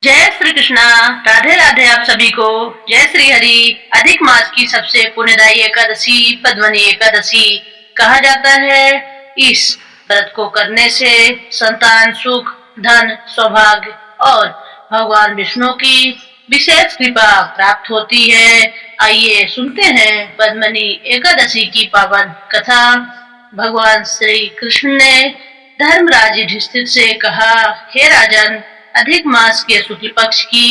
जय श्री कृष्णा। राधे राधे आप सभी को। जय श्री हरि। अधिक मास की सबसे पुण्यदायी एकादशी पद्मनी एकादशी कहा जाता है। इस व्रत को करने से संतान सुख, धन, सौभाग्य और भगवान विष्णु की विशेष कृपा प्राप्त होती है। आइए सुनते हैं पद्मनी एकादशी की पावन कथा। भगवान श्री कृष्ण ने धर्मराज युधिष्ठिर से कहा, हे राजन, अधिक मास के शुक्ल पक्ष की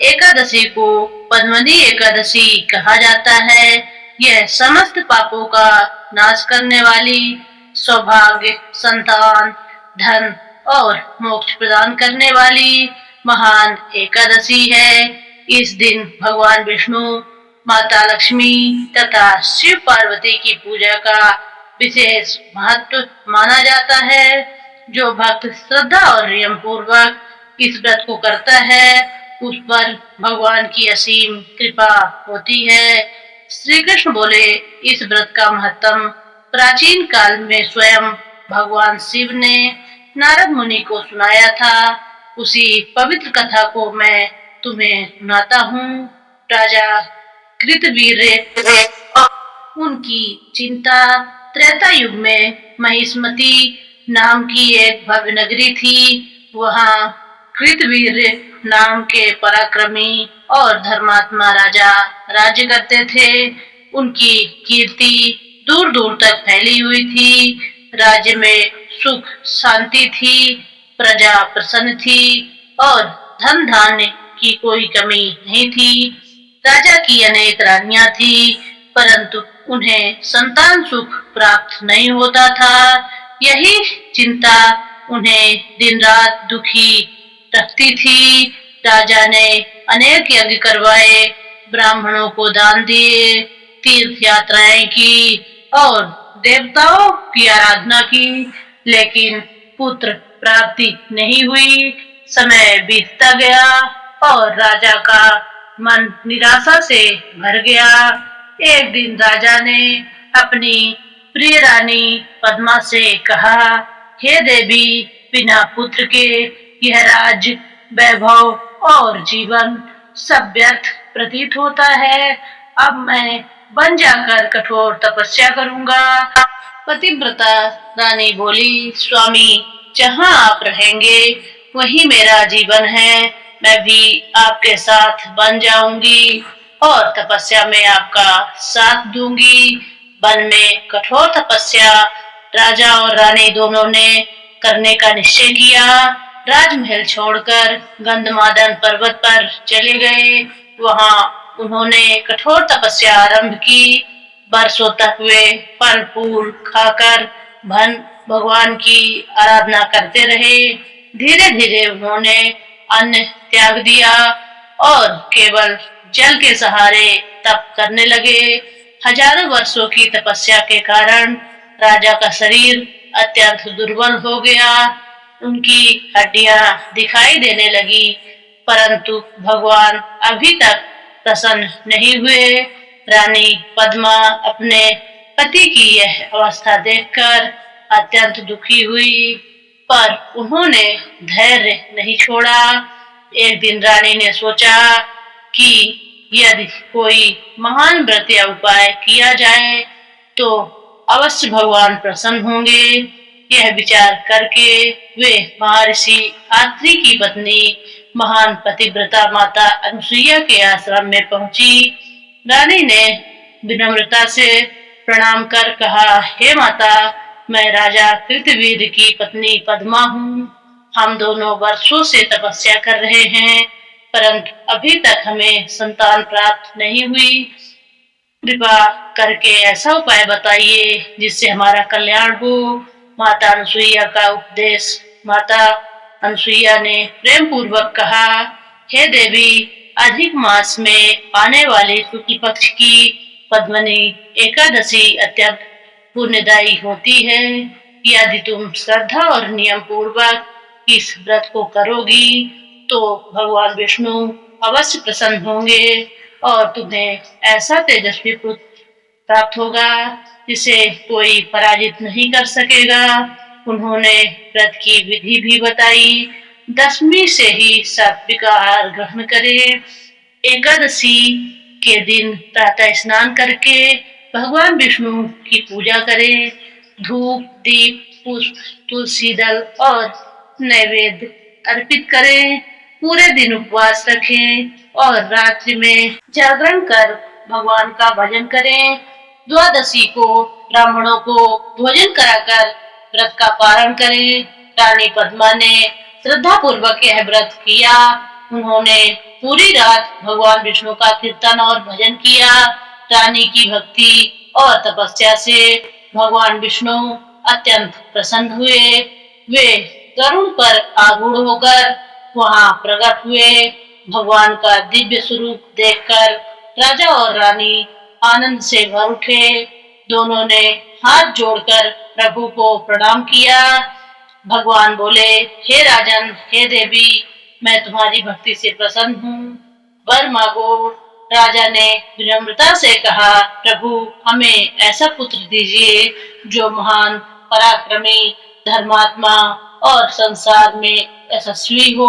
एकादशी को पद्मनी एकादशी कहा जाता है। यह समस्त पापों का नाश करने वाली, सौभाग्य, संतान, धन और मोक्ष प्रदान करने वाली महान एकादशी है। इस दिन भगवान विष्णु, माता लक्ष्मी तथा शिव पार्वती की पूजा का विशेष महत्व माना जाता है। जो भक्त श्रद्धा और नियम पूर्वक इस व्रत को करता है, उस पर भगवान की असीम कृपा होती है। श्री कृष्ण बोले, इस व्रत का महत्व प्राचीन काल में स्वयं भगवान शिव ने नारद मुनि को सुनाया था। उसी पवित्र कथा को मैं तुम्हें सुनाता हूँ। राजा कृतवीर्य उनकी चिंता त्रेता युग में महिष्मती नाम की एक भव्य नगरी थी। वहाँ कृतवीर्य नाम के पराक्रमी और धर्मात्मा राजा राज्य करते थे। उनकी कीर्ति दूर दूर तक फैली हुई थी। राज्य में सुख शांति थी, प्रजा प्रसन्न थी और धन धान्य की कोई कमी नहीं थी। राजा की अनेक रानियां थी, परंतु उन्हें संतान सुख प्राप्त नहीं होता था। यही चिंता उन्हें दिन रात दुखी रखती थी। राजा ने अनेक यज्ञ करवाए, ब्राह्मणों को दान दिए, तीर्थ यात्राएं की और देवताओं की आराधना की, लेकिन पुत्र प्राप्ति नहीं हुई। समय बीतता गया और राजा का मन निराशा से भर गया। एक दिन राजा ने अपनी प्रिय रानी पद्मा से कहा, हे देवी, बिना पुत्र के यह राज्य, वैभव और जीवन सब व्यर्थ प्रतीत होता है। अब मैं वन जाकर कठोर तपस्या करूंगा। पतिव्रता रानी बोली, स्वामी, जहाँ आप रहेंगे वही मेरा जीवन है। मैं भी आपके साथ बन जाऊंगी और तपस्या में आपका साथ दूंगी। वन में कठोर तपस्या राजा और रानी दोनों ने करने का निश्चय किया। राजमहल छोड़कर गंधमादन पर्वत पर चले गए। वहाँ उन्होंने कठोर तपस्या आरंभ की। बरसों तक वे फल फूल खाकर भगवान की आराधना करते रहे। धीरे धीरे उन्होंने अन्न त्याग दिया और केवल जल के सहारे तप करने लगे। हजारों वर्षों की तपस्या के कारण राजा का शरीर अत्यंत दुर्बल हो गया। उनकी हड्डियां दिखाई देने लगी, परंतु भगवान अभी तक प्रसन्न नहीं हुए। रानी पद्मा अपने पति की यह अवस्था देखकर अत्यंत दुखी हुई, पर उन्होंने धैर्य नहीं छोड़ा। एक दिन रानी ने सोचा कि यदि कोई महान व्रत या उपाय किया जाए तो अवश्य भगवान प्रसन्न होंगे। यह विचार करके वे महर्षि आत्रि की पत्नी महान पतिव्रता माता अनुसुईया के आश्रम में पहुंची। रानी ने विनम्रता से प्रणाम कर कहा, हे माता, मैं राजा कृतवीर्य की पत्नी पद्मा हूँ। हम दोनों वर्षों से तपस्या कर रहे हैं, परंतु अभी तक हमें संतान प्राप्त नहीं हुई। कृपा करके ऐसा उपाय बताइए जिससे हमारा कल्याण हो। माता अनुसुईया का उपदेश। माता अनुसुईया ने प्रेम पूर्वक कहा, हे देवी, अधिक मास में आने वाले शुक्ल पक्ष की पद्मनी एकादशी अत्यंत पुण्यदायी होती है। यदि तुम श्रद्धा और नियम पूर्वक इस व्रत को करोगी तो भगवान विष्णु अवश्य प्रसन्न होंगे और तुम्हें ऐसा तेजस्वी पुत्र प्राप्त होगा जिसे कोई पराजित नहीं कर सकेगा। उन्होंने व्रत की विधि भी बताई। दशमी से ही सात्विक आहार ग्रहण करें। एकादशी के दिन प्रातः स्नान करके भगवान विष्णु की पूजा करें। धूप, दीप, पुष्प, तुलसी दल और नैवेद्य अर्पित करें। पूरे दिन उपवास रखें और रात्रि में जागरण कर भगवान का भजन करें। द्वादशी को ब्राह्मणों को भोजन कराकर व्रत का पारण करें। रानी पद्मा ने श्रद्धा पूर्वक यह व्रत किया। उन्होंने पूरी रात भगवान विष्णु का कीर्तन और भजन किया। रानी की भक्ति और तपस्या से भगवान विष्णु अत्यंत प्रसन्न हुए। वे गरुड़ पर आरूढ़ होकर वहां प्रकट हुए। भगवान का दिव्य स्वरूप देखकर राजा और रानी आनंद से भर उठे। दोनों ने हाथ जोड़कर प्रभु को प्रणाम किया। भगवान बोले, हे राजन, हे देवी, मैं तुम्हारी भक्ति से प्रसन्न हूँ, वर मांगो। राजा ने विनम्रता से कहा, प्रभु, हमें ऐसा पुत्र दीजिए जो महान, पराक्रमी, धर्मात्मा और संसार में यशस्वी हो।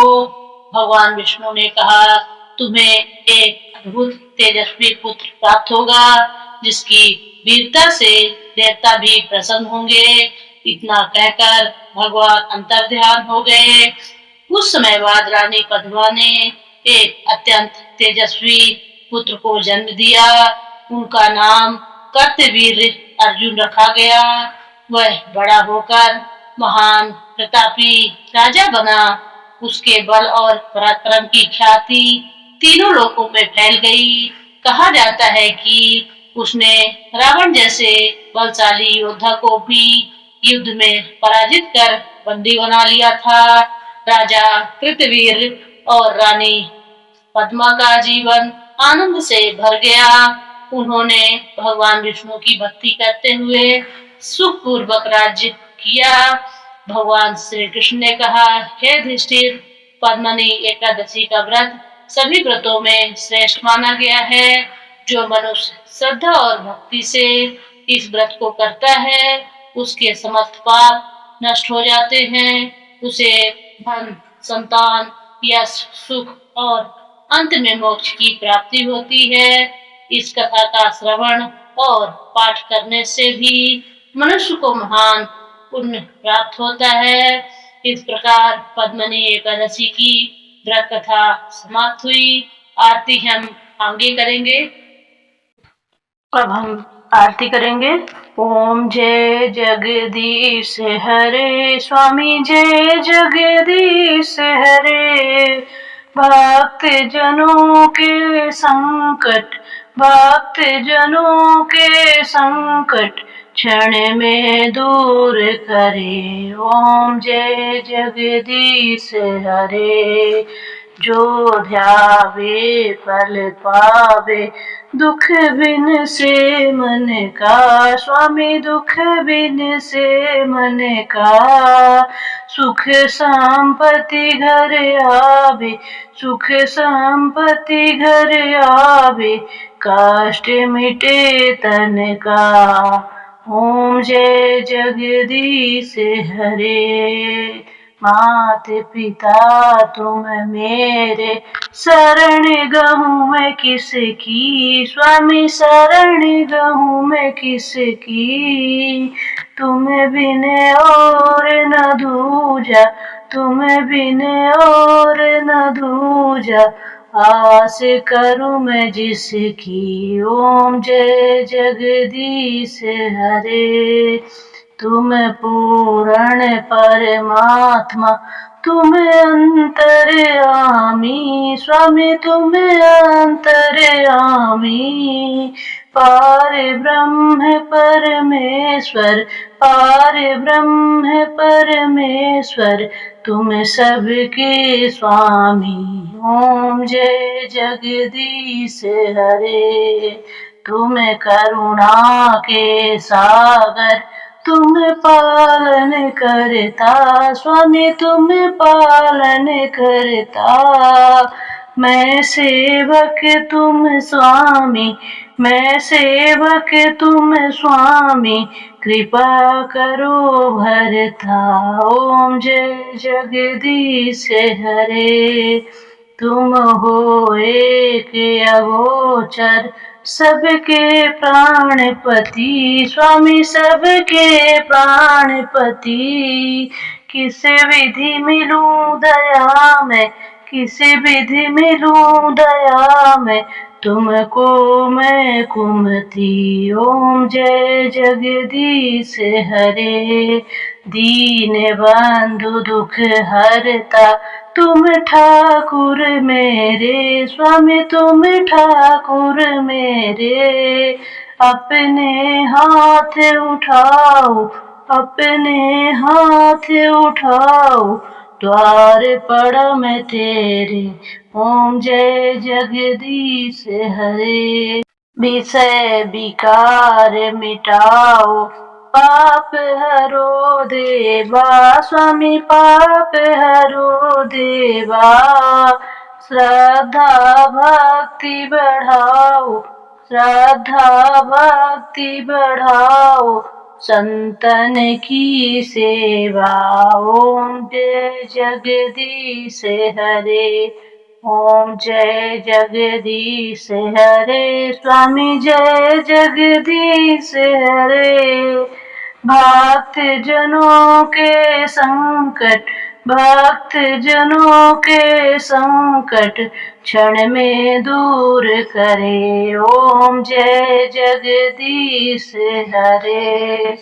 भगवान विष्णु ने कहा, तुम्हें एक अद्भुत तेजस्वी पुत्र प्राप्त होगा, जिसकी वीरता से देवता भी प्रसन्न होंगे। इतना कहकर भगवान अंतर्ध्यान हो गए। कुछ समय बाद रानी पद्मा ने एक अत्यंत तेजस्वी पुत्र को जन्म दिया। उनका नाम कर्तवीर अर्जुन रखा गया। वह बड़ा होकर महान प्रतापी राजा बना। उसके बल और पराक्रम की ख्याति तीनों लोकों में फैल गई। कहा जाता है कि उसने रावण जैसे बलशाली योद्धा को भी युद्ध में पराजित कर बंदी बना लिया था। राजा कृतवीर और रानी पद्मा का जीवन आनंद से भर गया। उन्होंने भगवान विष्णु की भक्ति करते हुए सुख पूर्वक राज्य किया। भगवान श्री कृष्ण ने कहा, हे युधिष्ठिर, पद्मनी एकादशी का व्रत सभी व्रतों में श्रेष्ठ माना गया है। जो मनुष्य श्रद्धा और भक्ति से इस व्रत को करता है, उसके समस्त पाप नष्ट हो जाते हैं। उसे धन, संतान, यश, सुख और अंत में मोक्ष की प्राप्ति होती है। इस कथा का श्रवण और पाठ करने से भी मनुष्य को महान पुण्य प्राप्त होता है। इस प्रकार पद्मनी एकादशी की व्रत कथा समाप्त हुई। आरती हम आगे करेंगे। अब हम आरती करेंगे। ओम जय जगदीश हरे, स्वामी जय जगदीश हरे। भक्त जनों के संकट, भक्त जनों के संकट क्षण में दूर करे। ओम जय जगदीश हरे। जो ध्यावे फल पावे, दुख बिन से मन का। स्वामी दुख बिन से मन का। सुख संपत्ति घर आवे, सुख संपत्ति घर आवे, कष्ट मिटे तन का। ओम जय जगदीश हरे। मात पिता तुम मेरे, शरण गहूँ मैं किसकी। स्वामी शरण गहूँ मैं किसकी। तुम बिन और न दूजा, तुम बिन और न दूजा, आस करूँ मैं जिसकी। ओम जय जगदीश हरे। तुम पूर्ण परमात्मा, तुम अंतर्यामी। स्वामी तुम अंतर्यामी। पार ब्रह्म परमेश्वर, पार ब्रह्म परमेश्वर, तुम सबके स्वामी। ओम जय जगदीश हरे। तुम करुणा के सागर, तुम पालन करता। स्वामी तुम पालन करता। मैं सेवक तुम स्वामी, मैं सेवक तुम स्वामी, कृपा करो भरता। ओम जय जगदीश हरे। तुम हो एक अगोचर, सबके प्राणपति, स्वामी सबके प्राणपति। किस विधि मिलूं दया में, किस विधि मिलूं दया में, तुमको मैं कुमति। ओम जय जगदीश हरे। दीन बंधु दुख हरता, तुम ठाकुर मेरे, स्वामी तुम ठाकुर मेरे। अपने हाथ उठाओ, अपने हाथ उठाओ, द्वार पड़ा मैं तेरे। ओम जय जगदीश हरे। विषय विकार मिटाओ, पाप हरो देवा, स्वामी पाप हरो देवा। श्रद्धा भक्ति बढ़ाओ, श्रद्धा भक्ति बढ़ाओ, संतन की सेवा। ओम जय जगदीश हरे। ओम जय जगदीश हरे। स्वामी जय जगदीश हरे। भक्त जनों के संकट, भक्त जनों के संकट, क्षण में दूर करे। ओम जय जगदीश हरे।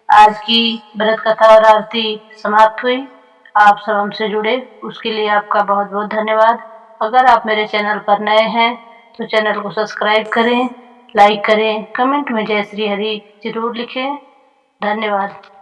आज की व्रत कथा और आरती समाप्त हुई। आप सब हमसे जुड़े उसके लिए आपका बहुत बहुत धन्यवाद। अगर आप मेरे चैनल पर नए हैं तो चैनल को सब्सक्राइब करें, लाइक करें, कमेंट में जय श्री हरि जरूर लिखें। धन्यवाद।